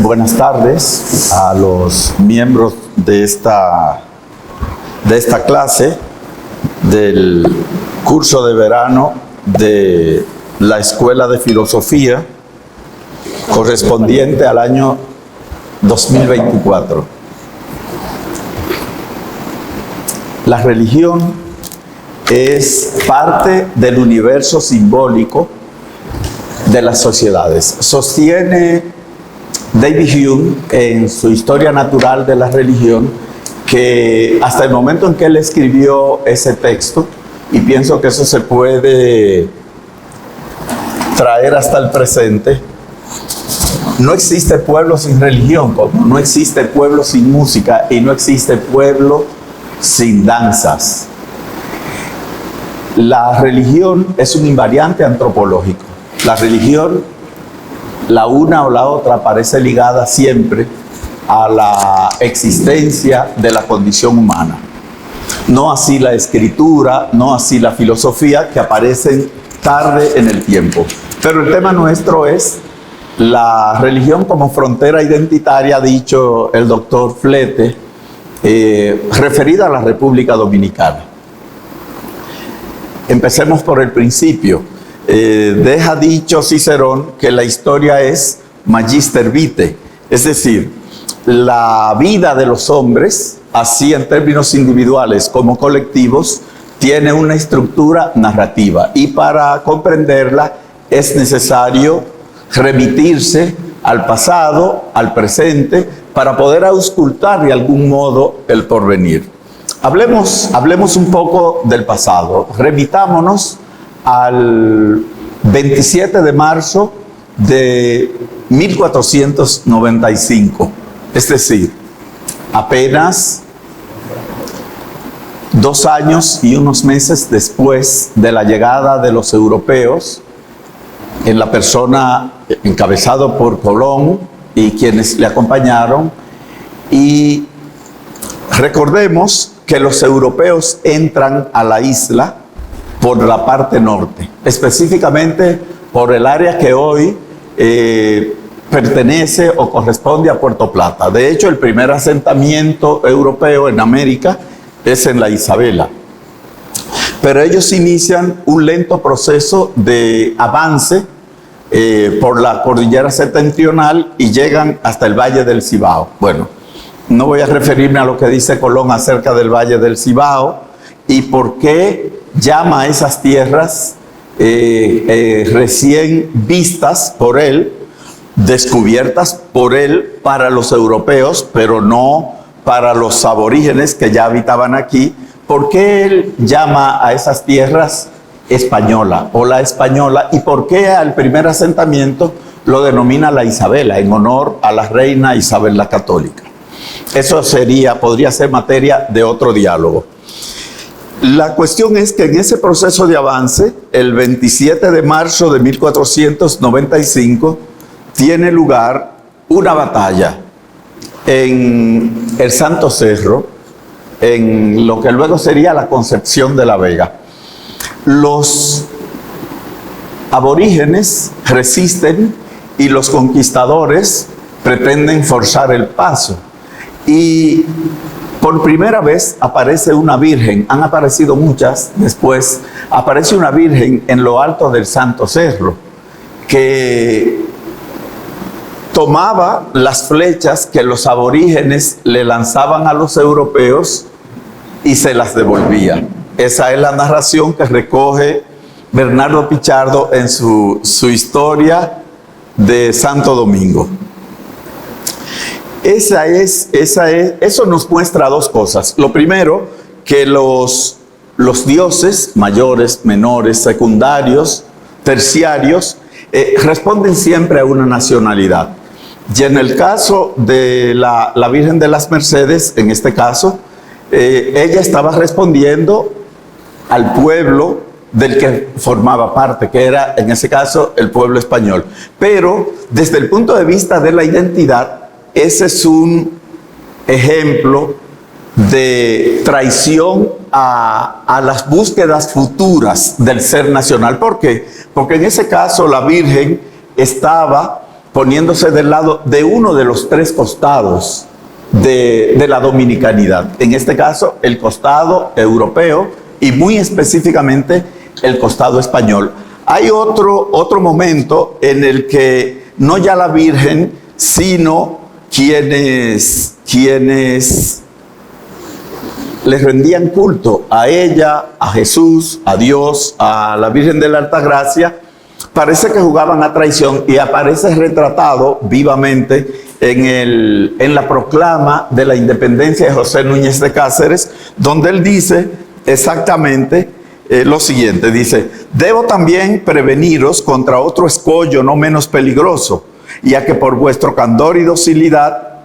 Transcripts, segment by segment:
Buenas tardes a los miembros de esta clase del curso de verano de la Escuela de Filosofía correspondiente al año 2024. La religión es parte del universo simbólico de las sociedades. Sostiene David Hume en su Historia Natural de la Religión que hasta el momento en que él escribió ese texto, y pienso que eso se puede traer hasta el presente, no existe pueblo sin religión, como no existe pueblo sin música y no existe pueblo sin danzas. La religión es un invariante antropológico. La religión, la una o la otra, parece ligada siempre a la existencia de la condición humana. No así la escritura, no así la filosofía, que aparecen tarde en el tiempo. Pero el tema nuestro es la religión como frontera identitaria, ha dicho el doctor Flete, referida a la República Dominicana. Empecemos por el principio. Deja dicho Cicerón que la historia es magister vitae, es decir, la vida de los hombres, así en términos individuales como colectivos, tiene una estructura narrativa y para comprenderla es necesario remitirse al pasado, al presente, para poder auscultar de algún modo el porvenir. Hablemos un poco del pasado. Remitámonos al 27 de marzo de 1495, es decir, apenas 2 años y unos meses después de la llegada de los europeos, en la persona encabezado por Colón y quienes le acompañaron. Y recordemos que los europeos entran a la isla por la parte norte, específicamente por el área que hoy pertenece o corresponde a Puerto Plata. De hecho, el primer asentamiento europeo en América es en la Isabela. Pero ellos inician un lento proceso de avance por la cordillera septentrional y llegan hasta el Valle del Cibao. Bueno, no voy a referirme a lo que dice Colón acerca del Valle del Cibao y por qué llama a esas tierras recién vistas por él, descubiertas por él para los europeos, pero no para los aborígenes que ya habitaban aquí. ¿Por qué él llama a esas tierras española o la española? ¿Y por qué al primer asentamiento lo denomina la Isabela, en honor a la reina Isabel la Católica? Eso podría ser materia de otro diálogo. La cuestión es que en ese proceso de avance, el 27 de marzo de 1495, tiene lugar una batalla en el Santo Cerro, en lo que luego sería la Concepción de la Vega. Los aborígenes resisten y los conquistadores pretenden forzar el paso. Y por primera vez aparece una virgen, han aparecido muchas después, aparece una virgen en lo alto del Santo Cerro, que tomaba las flechas que los aborígenes le lanzaban a los europeos y se las devolvía. Esa es la narración que recoge Bernardo Pichardo en su historia de Santo Domingo. Eso nos muestra dos cosas. Lo primero, que los dioses mayores, menores, secundarios, terciarios, responden siempre a una nacionalidad. Y en el caso de la Virgen de las Mercedes, en este caso, ella estaba respondiendo al pueblo del que formaba parte, que era en ese caso el pueblo español. Pero desde el punto de vista de la identidad, ese es un ejemplo de traición a las búsquedas futuras del ser nacional. ¿Por qué? Porque en ese caso la Virgen estaba poniéndose del lado de uno de los tres costados de la dominicanidad. En este caso, el costado europeo y muy específicamente el costado español. Hay otro momento en el que no ya la Virgen, sino quienes les rendían culto a ella, a Jesús, a Dios, a la Virgen de la Altagracia, parece que jugaban a traición, y aparece retratado vivamente en la proclama de la independencia de José Núñez de Cáceres, donde él dice exactamente lo siguiente, dice: debo también preveniros contra otro escollo no menos peligroso, ya que por vuestro candor y docilidad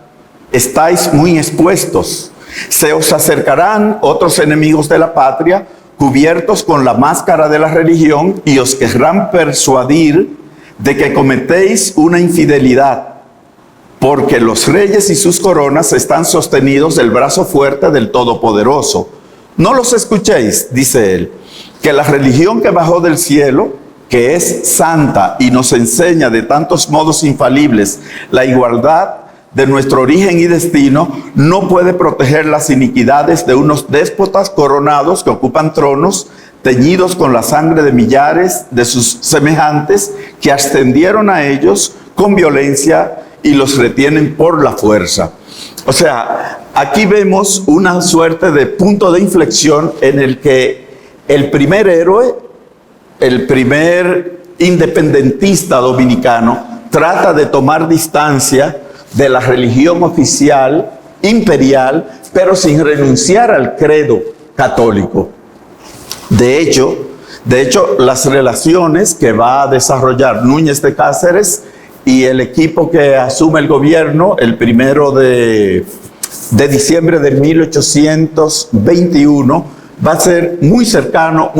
estáis muy expuestos. Se os acercarán otros enemigos de la patria, cubiertos con la máscara de la religión, y os querrán persuadir de que cometéis una infidelidad, porque los reyes y sus coronas están sostenidos del brazo fuerte del Todopoderoso. No los escuchéis, dice él, que la religión que bajó del cielo, que es santa y nos enseña de tantos modos infalibles la igualdad de nuestro origen y destino, no puede proteger las iniquidades de unos déspotas coronados que ocupan tronos, teñidos con la sangre de millares de sus semejantes, que ascendieron a ellos con violencia y los retienen por la fuerza. O sea, aquí vemos una suerte de punto de inflexión en el que el primer héroe, el primer independentista dominicano, trata de tomar distancia de la religión oficial, imperial, pero sin renunciar al credo católico. De hecho, las relaciones que va a desarrollar Núñez de Cáceres y el equipo que asume el gobierno el 1 de diciembre de 1821 va a ser muy cercano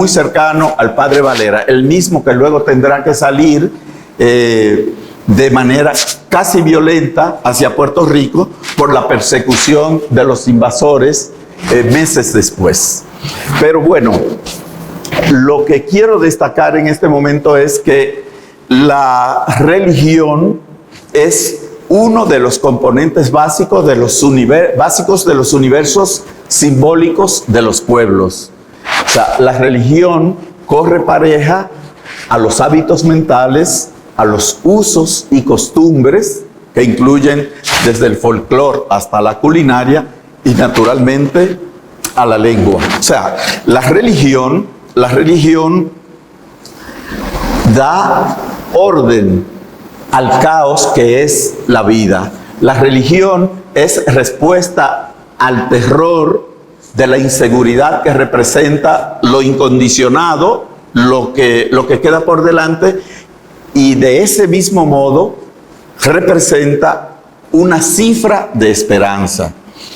al padre Valera, el mismo que luego tendrá que salir de manera casi violenta hacia Puerto Rico por la persecución de los invasores meses después. Pero bueno, lo que quiero destacar en este momento es que la religión es uno de los componentes básicos de los universos simbólicos de los pueblos. O sea, la religión corre pareja a los hábitos mentales, a los usos y costumbres, que incluyen desde el folclore hasta la culinaria y naturalmente a la lengua. O sea, la religión da orden al caos que es la vida. La religión es respuesta al terror de la inseguridad que representa lo incondicionado, lo que queda por delante, y de ese mismo modo representa una cifra de esperanza.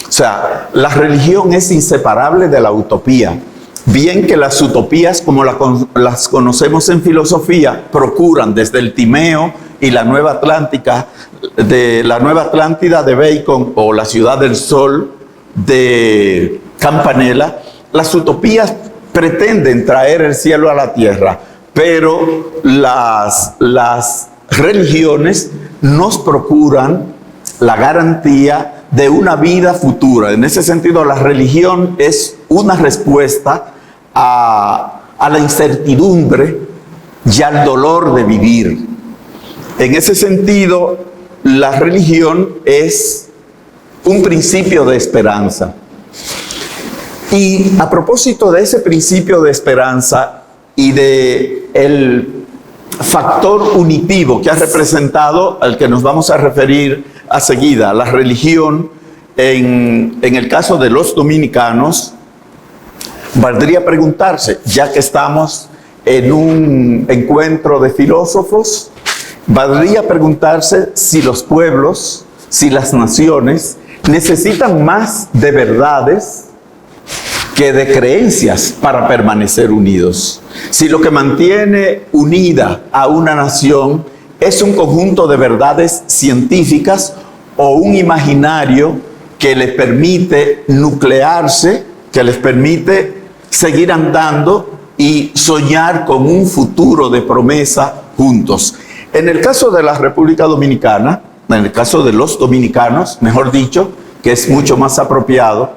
O sea, la religión es inseparable de la utopía. Bien que las utopías, como las conocemos en filosofía, procuran desde el Timeo y la Nueva Atlántida de Bacon, o la Ciudad del Sol de Campanella, las utopías pretenden traer el cielo a la tierra, pero las religiones nos procuran la garantía de una vida futura. En ese sentido, la religión es una respuesta a la incertidumbre y al dolor de vivir. En ese sentido, la religión es un principio de esperanza. Y a propósito de ese principio de esperanza y de el factor unitivo que ha representado, al que nos vamos a referir a seguida, la religión en el caso de los dominicanos, valdría preguntarse, ya que estamos en un encuentro de filósofos, valdría preguntarse si los pueblos, si las naciones necesitan más de verdades que de creencias para permanecer unidos. Si lo que mantiene unida a una nación es un conjunto de verdades científicas o un imaginario que les permite nuclearse, que les permite seguir andando y soñar con un futuro de promesa juntos. En el caso de la República Dominicana, en el caso de los dominicanos, mejor dicho, que es mucho más apropiado,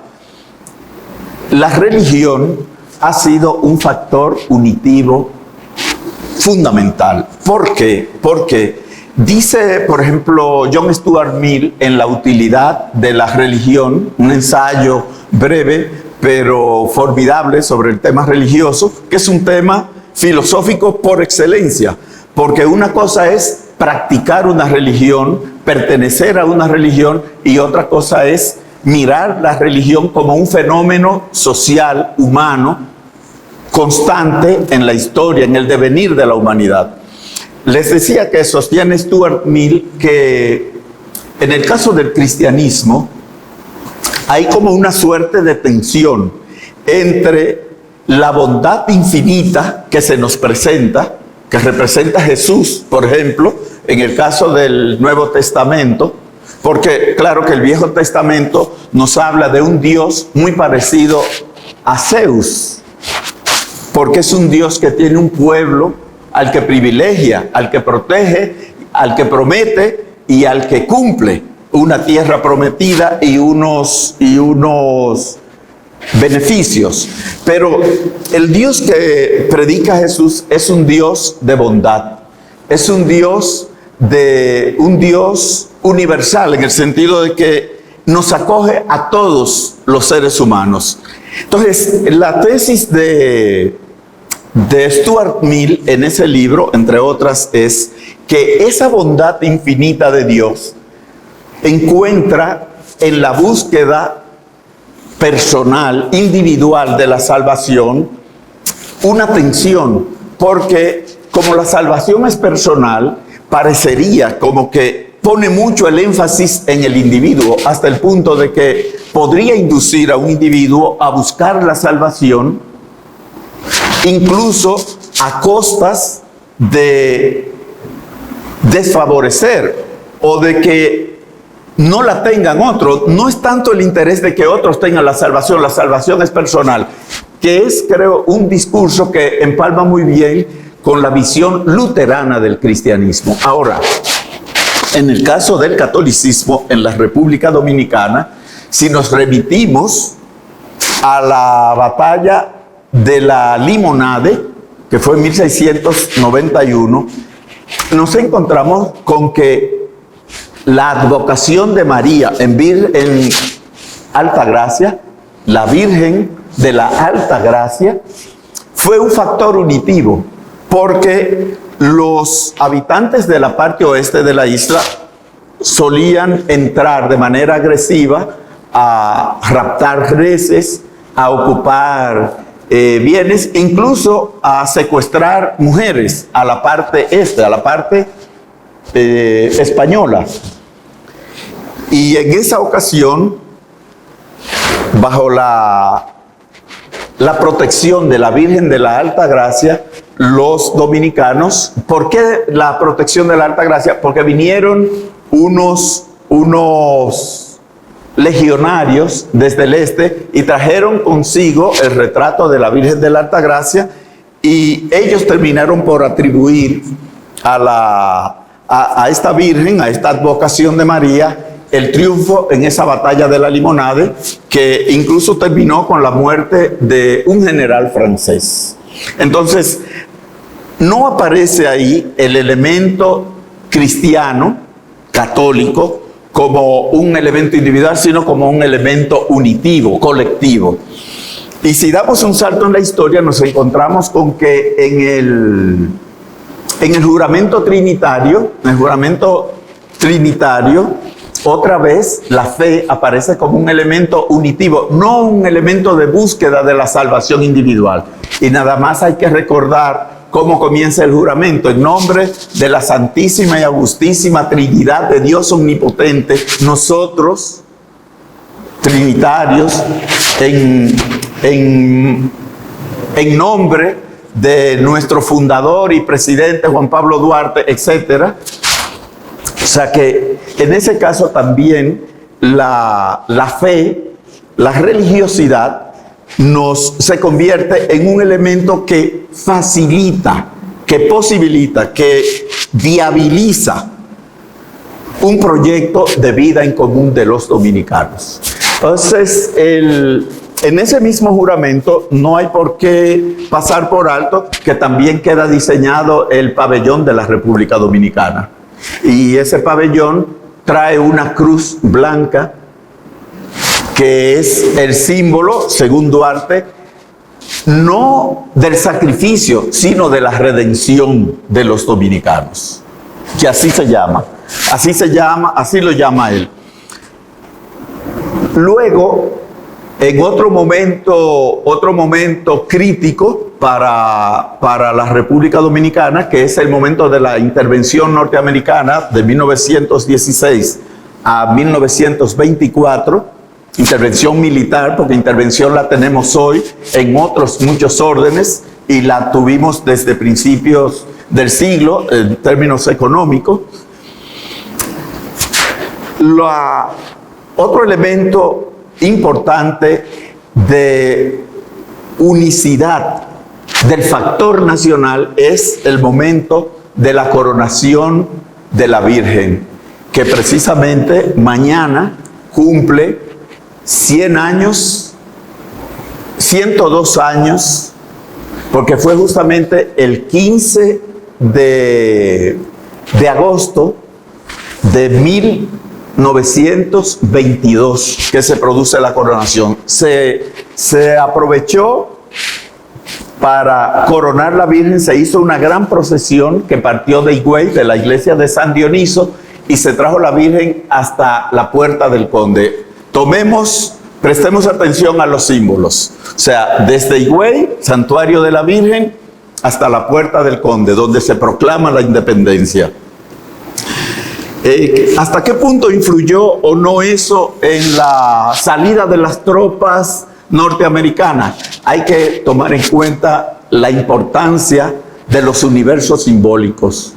la religión ha sido un factor unitivo fundamental. ¿Por qué? Porque dice, por ejemplo, John Stuart Mill en La utilidad de la religión, un ensayo breve pero formidable sobre el tema religioso, que es un tema filosófico por excelencia, porque una cosa es practicar una religión, pertenecer a una religión, y otra cosa es mirar la religión como un fenómeno social, humano, constante en la historia, en el devenir de la humanidad. Les decía que sostiene Stuart Mill que en el caso del cristianismo hay como una suerte de tensión entre la bondad infinita que se nos presenta, que representa Jesús, por ejemplo, en el caso del Nuevo Testamento, porque claro que el Viejo Testamento nos habla de un Dios muy parecido a Zeus, porque es un Dios que tiene un pueblo al que privilegia, al que protege, al que promete y al que cumple una tierra prometida y unos beneficios. Pero el Dios que predica Jesús es un Dios de bondad, es un Dios universal, en el sentido de que nos acoge a todos los seres humanos. Entonces, la tesis de Stuart Mill en ese libro, entre otras, es que esa bondad infinita de Dios encuentra en la búsqueda personal, individual de la salvación, una tensión, porque como la salvación es personal, parecería como que pone mucho el énfasis en el individuo, hasta el punto de que podría inducir a un individuo a buscar la salvación, incluso a costas de desfavorecer o de que no la tengan otros. No es tanto el interés de que otros tengan la salvación es personal, que es, creo, un discurso que empalma muy bien con la visión luterana del cristianismo. Ahora, en el caso del catolicismo en la República Dominicana, si nos remitimos a la batalla de la Limonade, que fue en 1691, nos encontramos con que la advocación de María en Alta Gracia, la Virgen de la Alta Gracia, fue un factor unitivo, porque los habitantes de la parte oeste de la isla solían entrar de manera agresiva a raptar reses, a ocupar bienes, incluso a secuestrar mujeres a la parte este, a la parte española. Y en esa ocasión, bajo la protección de la Virgen de la Alta Gracia, los dominicanos, ¿por qué la protección de la Alta Gracia? Porque vinieron unos legionarios desde el este y trajeron consigo el retrato de la Virgen de la Alta Gracia, y ellos terminaron por atribuir a esta Virgen, a esta advocación de María, el triunfo en esa batalla de la Limonade, que incluso terminó con la muerte de un general francés. Entonces, no aparece ahí el elemento cristiano, católico, como un elemento individual, sino como un elemento unitivo, colectivo. Y si damos un salto en la historia, nos encontramos con que en el juramento trinitario, otra vez la fe aparece como un elemento unitivo, no un elemento de búsqueda de la salvación individual. Y nada más hay que recordar cómo comienza el juramento: en nombre de la Santísima y Augustísima Trinidad de Dios Omnipotente, nosotros, trinitarios, en nombre de nuestro fundador y presidente Juan Pablo Duarte, etc. O sea que en ese caso también la fe, la religiosidad, se convierte en un elemento que facilita que posibilita, que viabiliza un proyecto de vida en común de los dominicanos. Entonces, en ese mismo juramento no hay por qué pasar por alto que también queda diseñado el pabellón de la República Dominicana. Y ese pabellón trae una cruz blanca que es el símbolo, según Duarte, no del sacrificio, sino de la redención de los dominicanos, que así se llama, así lo llama él. Luego, en otro momento crítico para la República Dominicana, que es el momento de la intervención norteamericana de 1916 a 1924, intervención militar, porque intervención la tenemos hoy en otros muchos órdenes y la tuvimos desde principios del siglo en términos económicos. Otro elemento importante de unicidad del factor nacional es el momento de la coronación de la Virgen, que precisamente mañana cumple 100 años, 102 años, porque fue justamente el 15 de agosto de 1922 que se produce la coronación. Se aprovechó para coronar la Virgen, se hizo una gran procesión que partió de Higüey, de la iglesia de San Dioniso, y se trajo la Virgen hasta la Puerta del Conde. Prestemos atención a los símbolos. O sea, desde Higüey, Santuario de la Virgen, hasta la Puerta del Conde, donde se proclama la independencia. ¿Hasta qué punto influyó o no eso en la salida de las tropas norteamericanas? Hay que tomar en cuenta la importancia de los universos simbólicos.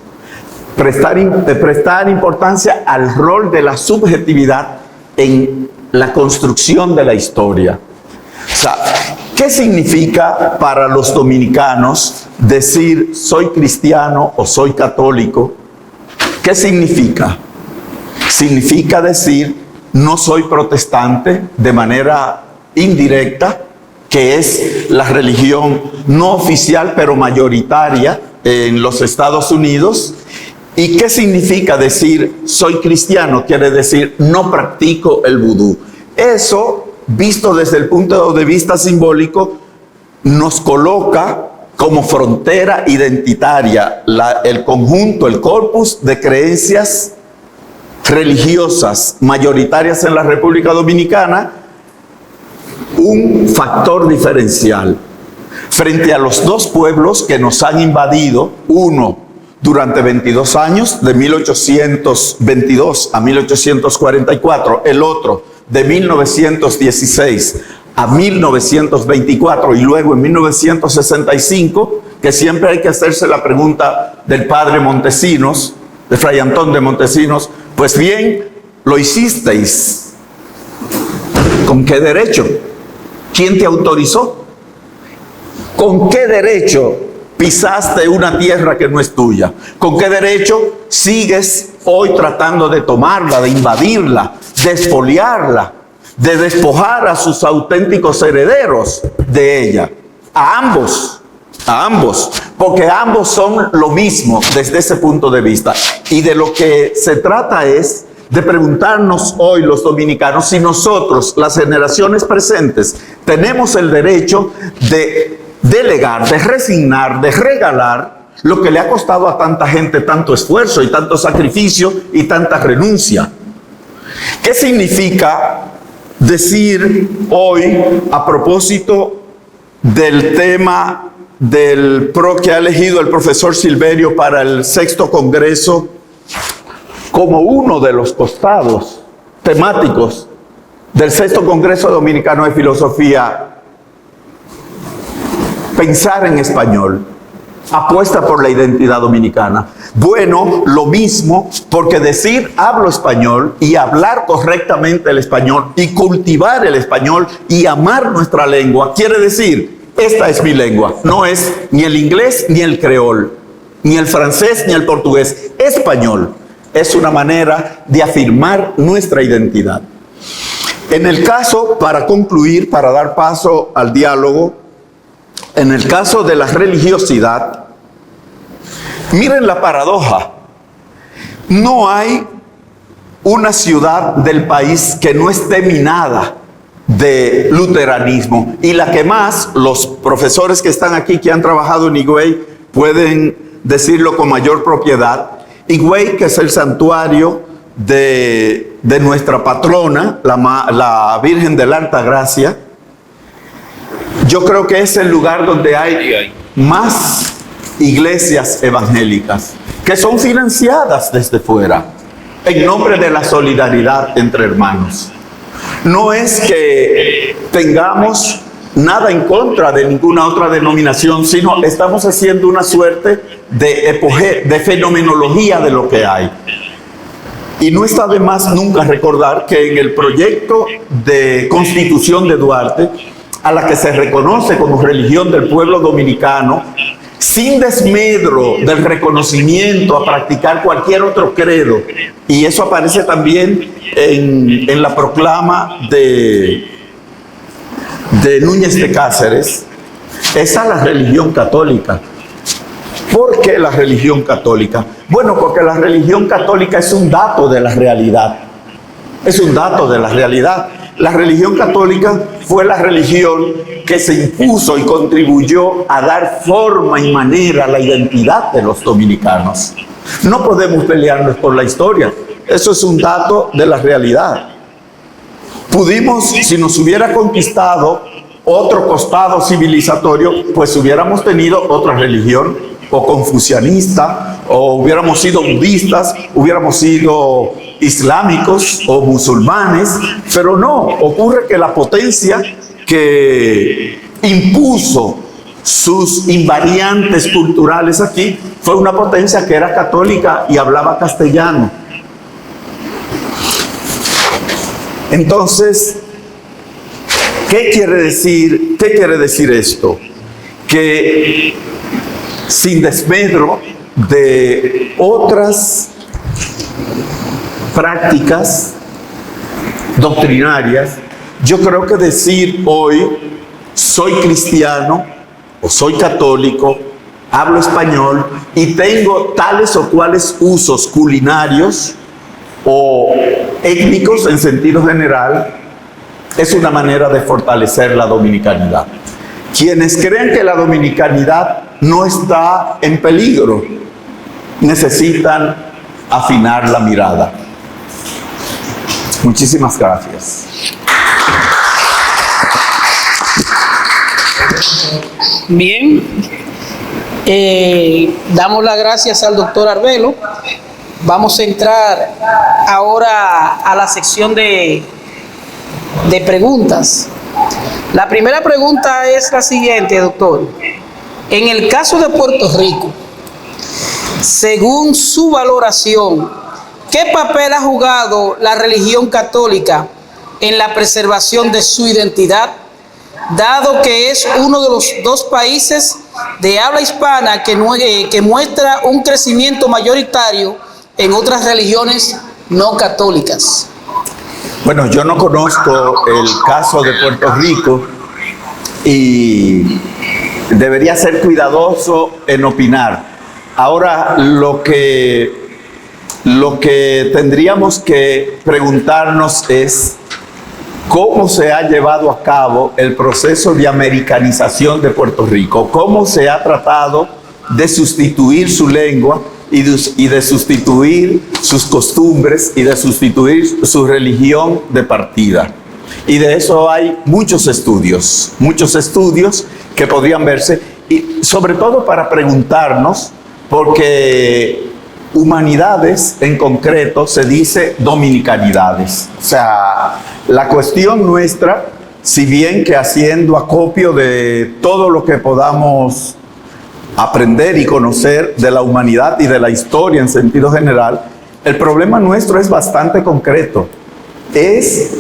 Prestar importancia al rol de la subjetividad en la construcción de la historia. O sea, ¿qué significa para los dominicanos decir soy cristiano o soy católico? ¿Qué significa? Significa decir no soy protestante de manera indirecta, que es la religión no oficial pero mayoritaria en los Estados Unidos. ¿Y qué significa decir soy cristiano? Quiere decir no practico el vudú. Eso, visto desde el punto de vista simbólico, nos coloca como frontera identitaria el conjunto, el corpus de creencias religiosas mayoritarias en la República Dominicana, un factor diferencial frente a los dos pueblos que nos han invadido, uno durante 22 años, de 1822 a 1844, el otro de 1916 a 1924 y luego en 1965, que siempre hay que hacerse la pregunta del padre Montesinos, de Fray Antón de Montesinos, pues bien, lo hicisteis. ¿Con qué derecho? ¿Quién te autorizó? ¿Con qué derecho pisaste una tierra que no es tuya? ¿Con qué derecho sigues hoy tratando de tomarla, de invadirla, de expoliarla, de despojar a sus auténticos herederos de ella? A ambos, porque ambos son lo mismo desde ese punto de vista. Y de lo que se trata es de preguntarnos hoy los dominicanos si nosotros, las generaciones presentes, tenemos el derecho de delegar, de resignar, de regalar lo que le ha costado a tanta gente tanto esfuerzo y tanto sacrificio y tanta renuncia. ¿Qué significa decir hoy, a propósito del tema del PRO que ha elegido el profesor Silverio para el 6º Congreso, como uno de los costados temáticos del 6º Congreso Dominicano de Filosofía, pensar en español, apuesta por la identidad dominicana? Bueno, lo mismo, porque decir hablo español y hablar correctamente el español y cultivar el español y amar nuestra lengua quiere decir esta es mi lengua, no es ni el inglés ni el creol. ni el francés ni el portugués, español. Es una manera de afirmar nuestra identidad. En el caso, para concluir, para dar paso al diálogo, en el caso de la religiosidad, miren la paradoja. No hay una ciudad del país que no esté minada de luteranismo. Y la que más, los profesores que están aquí, que han trabajado en Higüey, pueden decirlo con mayor propiedad. Higüey, que es el santuario de nuestra patrona, la Virgen de la Altagracia, yo creo que es el lugar donde hay más iglesias evangélicas que son financiadas desde fuera en nombre de la solidaridad entre hermanos. No es que tengamos nada en contra de ninguna otra denominación, sino estamos haciendo una suerte de fenomenología de lo que hay. Y no está de más nunca recordar que en el proyecto de Constitución de Duarte, a la que se reconoce como religión del pueblo dominicano, sin desmedro del reconocimiento a practicar cualquier otro credo, y eso aparece también en la proclama de Núñez de Cáceres, esa es la religión católica. ¿Por qué la religión católica? Bueno, porque la religión católica es un dato de la realidad. Es un dato de la realidad. La religión católica fue la religión que se impuso y contribuyó a dar forma y manera a la identidad de los dominicanos. No podemos pelearnos por la historia. Eso es un dato de la realidad. Pudimos, si nos hubiera conquistado otro costado civilizatorio, pues hubiéramos tenido otra religión, o confucianista, o hubiéramos sido budistas, hubiéramos sido islámicos o musulmanes, pero no, ocurre que la potencia que impuso sus invariantes culturales aquí fue una potencia que era católica y hablaba castellano. Entonces, ¿qué quiere decir esto? Que sin desmedro de otras prácticas doctrinarias, yo creo que decir hoy soy cristiano o soy católico, hablo español y tengo tales o cuales usos culinarios o étnicos en sentido general, es una manera de fortalecer la dominicanidad. Quienes creen que la dominicanidad no está en peligro, necesitan afinar la mirada. Muchísimas gracias. Bien, damos las gracias al doctor Arbelo. Vamos a entrar ahora a la sección de preguntas. La primera pregunta es la siguiente, doctor. En el caso de Puerto Rico, según su valoración, ¿qué papel ha jugado la religión católica en la preservación de su identidad, dado que es uno de los dos países de habla hispana que muestra un crecimiento mayoritario en otras religiones no católicas? Bueno, yo no conozco el caso de Puerto Rico y debería ser cuidadoso en opinar. Ahora, lo que tendríamos que preguntarnos es cómo se ha llevado a cabo el proceso de americanización de Puerto Rico, cómo se ha tratado de sustituir su lengua y de sustituir sus costumbres y de sustituir su religión de partida. Y de eso hay muchos estudios que podrían verse, y sobre todo para preguntarnos, porque humanidades en concreto se dice dominicanidades. O sea, la cuestión nuestra, si bien que haciendo acopio de todo lo que podamos aprender y conocer de la humanidad y de la historia en sentido general, el problema nuestro es bastante concreto. Es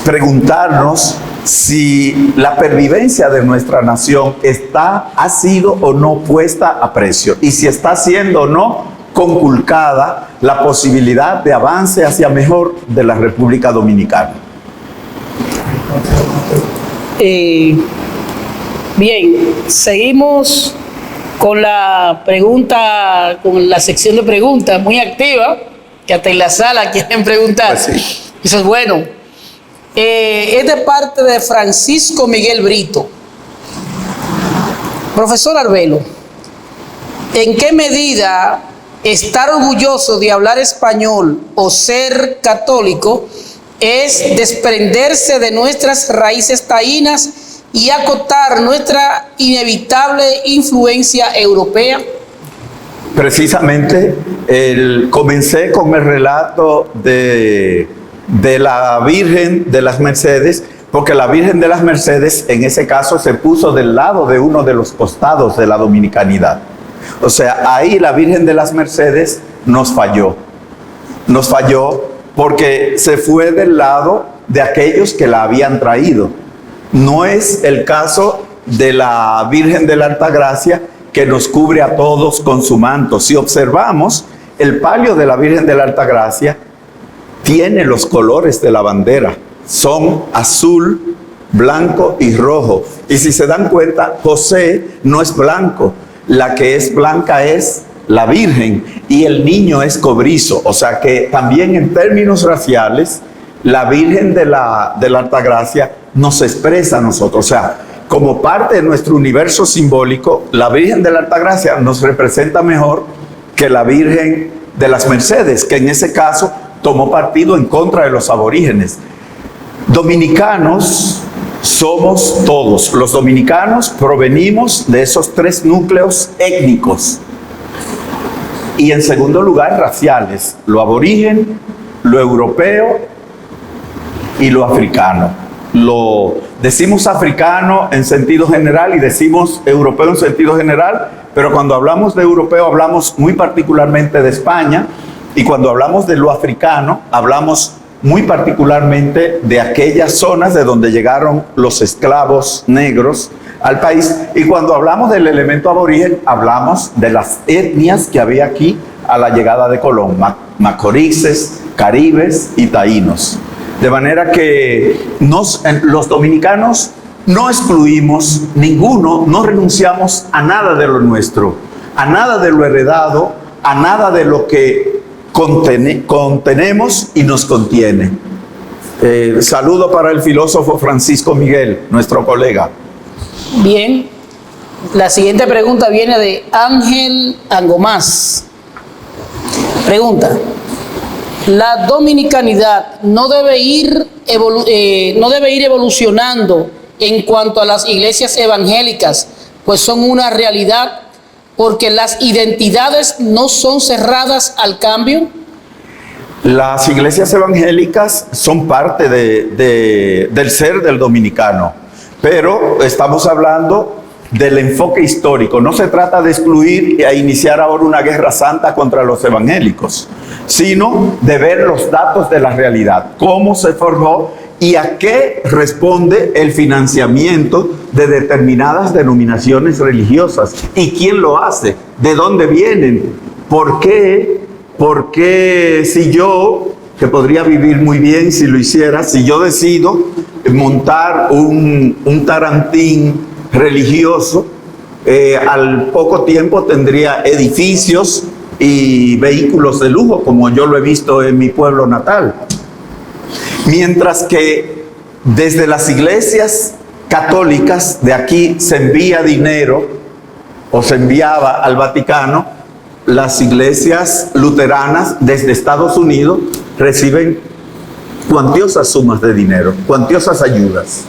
preguntarnos si la pervivencia de nuestra nación ha sido o no puesta a precio, y si está siendo o no conculcada la posibilidad de avance hacia mejor de la República Dominicana. Bien, seguimos con la pregunta, con la sección de preguntas muy activa, que hasta en la sala quieren preguntar. Pues sí. Eso es bueno. Es de parte de Francisco Miguel Brito. Profesor Arbelo, ¿en qué medida estar orgulloso de hablar español o ser católico es desprenderse de nuestras raíces taínas y acotar nuestra inevitable influencia europea? Precisamente comencé con el relato de la Virgen de las Mercedes, porque la Virgen de las Mercedes en ese caso se puso del lado de uno de los costados de la dominicanidad. O sea, ahí la Virgen de las Mercedes nos falló. Nos falló porque se fue del lado de aquellos que la habían traído. No es el caso de la Virgen de la Altagracia, que nos cubre a todos con su manto. Si observamos, el palio de la Virgen de la Altagracia tiene los colores de la bandera. Son azul, blanco y rojo. Y si se dan cuenta, José no es blanco. La que es blanca es la Virgen y el niño es cobrizo. O sea que también en términos raciales, la Virgen de la Altagracia nos expresa a nosotros. O sea, como parte de nuestro universo simbólico, la Virgen de la Altagracia nos representa mejor que la Virgen de las Mercedes, que en ese caso tomó partido en contra de los aborígenes. Dominicanos somos todos. Los dominicanos provenimos de esos tres núcleos étnicos. Y en segundo lugar, raciales: lo aborigen, lo europeo y lo africano. Lo decimos africano en sentido general y decimos europeo en sentido general, pero cuando hablamos de europeo hablamos muy particularmente de España, y cuando hablamos de lo africano hablamos muy particularmente de aquellas zonas de donde llegaron los esclavos negros al país, y cuando hablamos del elemento aborigen hablamos de las etnias que había aquí a la llegada de Colón: macorices, caribes y taínos. De manera que los dominicanos no excluimos ninguno, no renunciamos a nada de lo nuestro, a nada de lo heredado, a nada de lo que contenemos y nos contiene. Saludo para el filósofo Francisco Miguel, nuestro colega. Bien, la siguiente pregunta viene de Ángel Angomás. Pregunta: ¿la dominicanidad no debe ir evolucionando en cuanto a las iglesias evangélicas, pues son una realidad, porque las identidades no son cerradas al cambio? Las iglesias evangélicas son parte del ser del dominicano, pero estamos hablando del enfoque histórico. No se trata de excluir e iniciar ahora una guerra santa contra los evangélicos, sino de ver los datos de la realidad, cómo se formó y a qué responde el financiamiento de determinadas denominaciones religiosas, y quién lo hace, de dónde vienen, por qué si yo, que podría vivir muy bien si lo hiciera, si yo decido montar un tarantín religioso, al poco tiempo tendría edificios y vehículos de lujo, como yo lo he visto en mi pueblo natal. Mientras que desde las iglesias católicas de aquí se envía dinero, o se enviaba al Vaticano, las iglesias luteranas desde Estados Unidos reciben cuantiosas sumas de dinero, cuantiosas ayudas.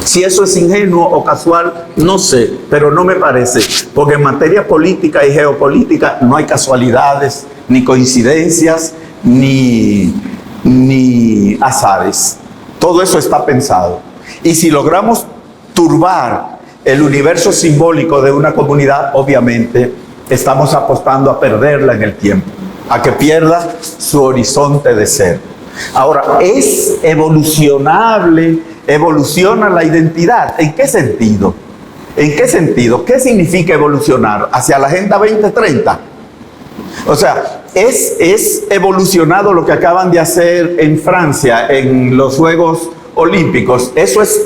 Si eso es ingenuo o casual, no sé, pero no me parece, porque en materia política y geopolítica no hay casualidades, ni coincidencias, ni azares. Todo eso está pensado. Y si logramos turbar el universo simbólico de una comunidad, obviamente estamos apostando a perderla en el tiempo, a que pierda su horizonte de ser. Ahora, ¿es evolucionable? ¿Evoluciona la identidad? ¿En qué sentido? ¿En qué sentido? ¿Qué significa evolucionar? ¿Hacia la Agenda 2030? O sea, ¿es evolucionado lo que acaban de hacer en Francia, en los Juegos Olímpicos? Eso es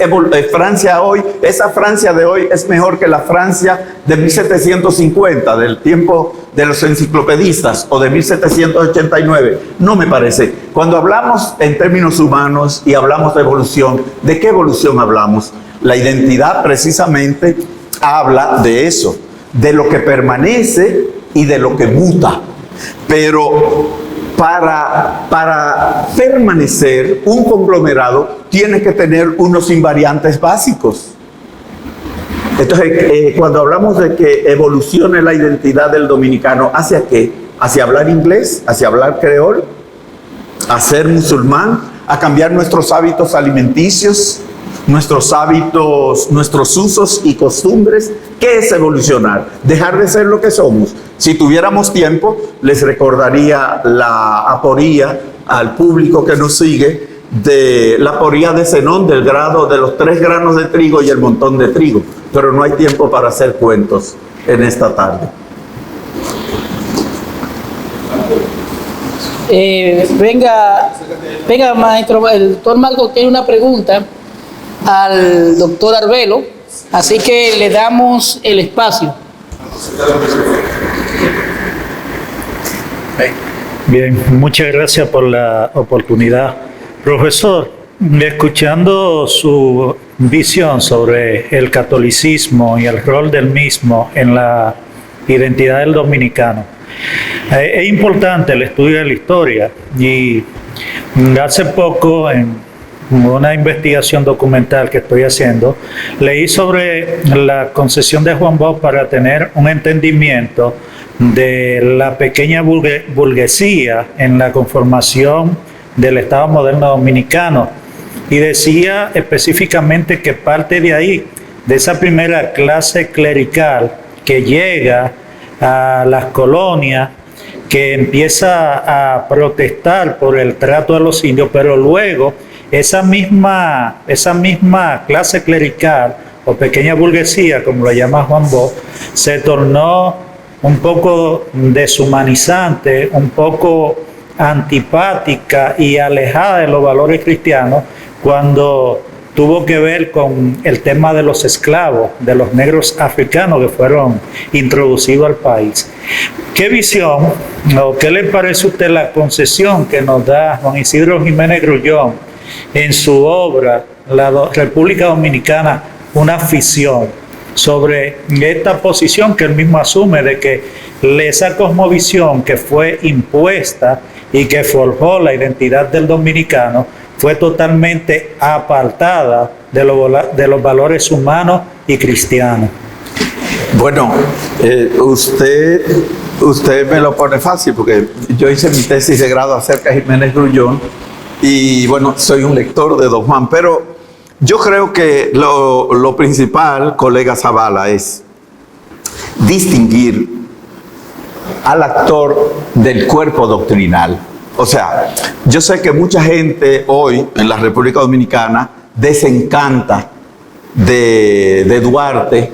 Francia hoy. Esa Francia de hoy es mejor que la Francia de 1750, del tiempo de los enciclopedistas, o de 1789. No me parece. Cuando hablamos en términos humanos y hablamos de evolución, ¿de qué evolución hablamos? La identidad precisamente habla de eso, de lo que permanece y de lo que muta. Pero para permanecer, un conglomerado tiene que tener unos invariantes básicos. Entonces, cuando hablamos de que evolucione la identidad del dominicano, ¿hacia qué? ¿Hacia hablar inglés? ¿Hacia hablar creol? ¿A ser musulmán? ¿A cambiar nuestros hábitos alimenticios? ¿Nuestros hábitos, nuestros usos y costumbres? ¿Qué es evolucionar? Dejar de ser lo que somos. Si tuviéramos tiempo, les recordaría la aporía al público que nos sigue de la aporía de Zenón, del grado de los 3 granos de trigo y el montón de trigo. Pero no hay tiempo para hacer cuentos en esta tarde. Venga, maestro, el doctor Marco tiene una pregunta al doctor Arbelo, así que le damos el espacio. Bien, muchas gracias por la oportunidad. Profesor, escuchando su visión sobre el catolicismo y el rol del mismo en la identidad del dominicano, es importante el estudio de la historia, y hace poco en una investigación documental que estoy haciendo, leí sobre la concesión de Juan Bosch para tener un entendimiento de la pequeña burguesía en la conformación del Estado moderno dominicano, y decía específicamente que parte de ahí, de esa primera clase clerical que llega a las colonias, que empieza a protestar por el trato a los indios, pero luego esa misma clase clerical o pequeña burguesía, como lo llama Juan Bosch, se tornó un poco deshumanizante, un poco antipática y alejada de los valores cristianos cuando tuvo que ver con el tema de los esclavos, de los negros africanos que fueron introducidos al país. ¿Qué visión o qué le parece a usted la concesión que nos da Juan Isidro Jiménez Grullón en su obra La República Dominicana, una ficción, sobre esta posición que él mismo asume de que esa cosmovisión que fue impuesta y que forjó la identidad del dominicano fue totalmente apartada de los valores humanos y cristianos? Bueno, usted me lo pone fácil, porque yo hice mi tesis de grado acerca de Jiménez Grullón y bueno, soy un lector de Don Juan, pero yo creo que lo principal, colega Zavala, es distinguir al actor del cuerpo doctrinal. O sea, yo sé que mucha gente hoy en la República Dominicana desencanta de Duarte,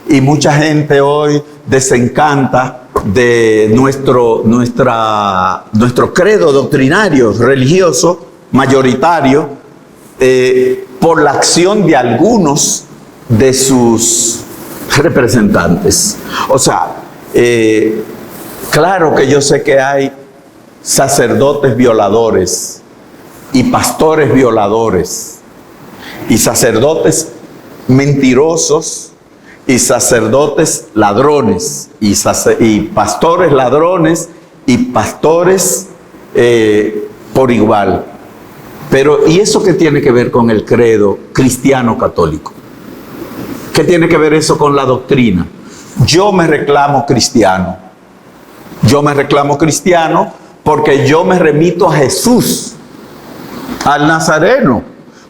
y mucha gente hoy desencanta de nuestro credo doctrinario, religioso, mayoritario, por la acción de algunos de sus representantes. O sea, claro que yo sé que hay sacerdotes violadores y pastores violadores y sacerdotes mentirosos y sacerdotes ladrones y pastores ladrones y pastores por igual. Pero ¿y eso qué tiene que ver con el credo cristiano católico? ¿Qué tiene que ver eso con la doctrina? Yo me reclamo cristiano. Yo me reclamo cristiano porque yo me remito a Jesús, al Nazareno,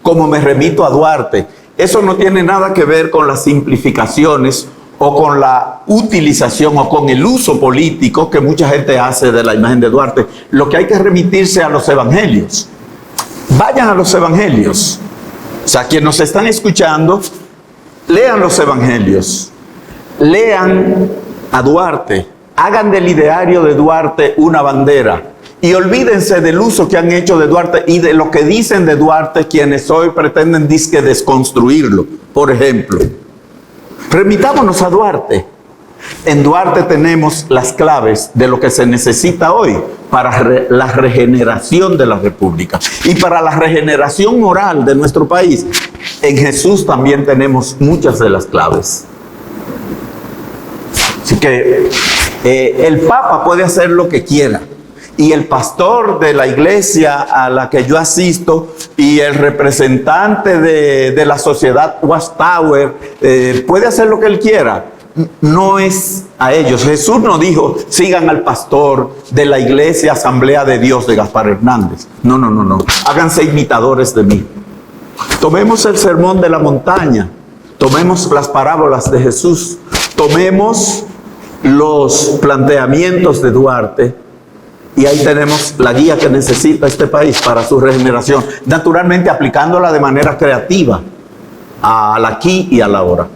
como me remito a Duarte. Eso no tiene nada que ver con las simplificaciones o con la utilización o con el uso político que mucha gente hace de la imagen de Duarte. Lo que hay que remitirse a los evangelios. vayan a los evangelios. O sea, quienes nos están escuchando, lean los evangelios, lean a Duarte, hagan del ideario de Duarte una bandera y olvídense del uso que han hecho de Duarte y de lo que dicen de Duarte quienes hoy pretenden disque desconstruirlo. Por ejemplo, remitámonos a Duarte. En Duarte tenemos las claves de lo que se necesita hoy para la regeneración de la República y para la regeneración moral de nuestro país. En Jesús también tenemos muchas de las claves. Así que el Papa puede hacer lo que quiera y el pastor de la iglesia a la que yo asisto y el representante de la sociedad Watchtower puede hacer lo que él quiera. No es a ellos. Jesús no dijo, sigan al pastor de la iglesia Asamblea de Dios de Gaspar Hernández. No. Háganse imitadores de mí. Tomemos el sermón de la montaña. Tomemos las parábolas de Jesús. Tomemos los planteamientos de Duarte. Y ahí tenemos la guía que necesita este país para su regeneración. Naturalmente aplicándola de manera creativa al aquí y a la ahora.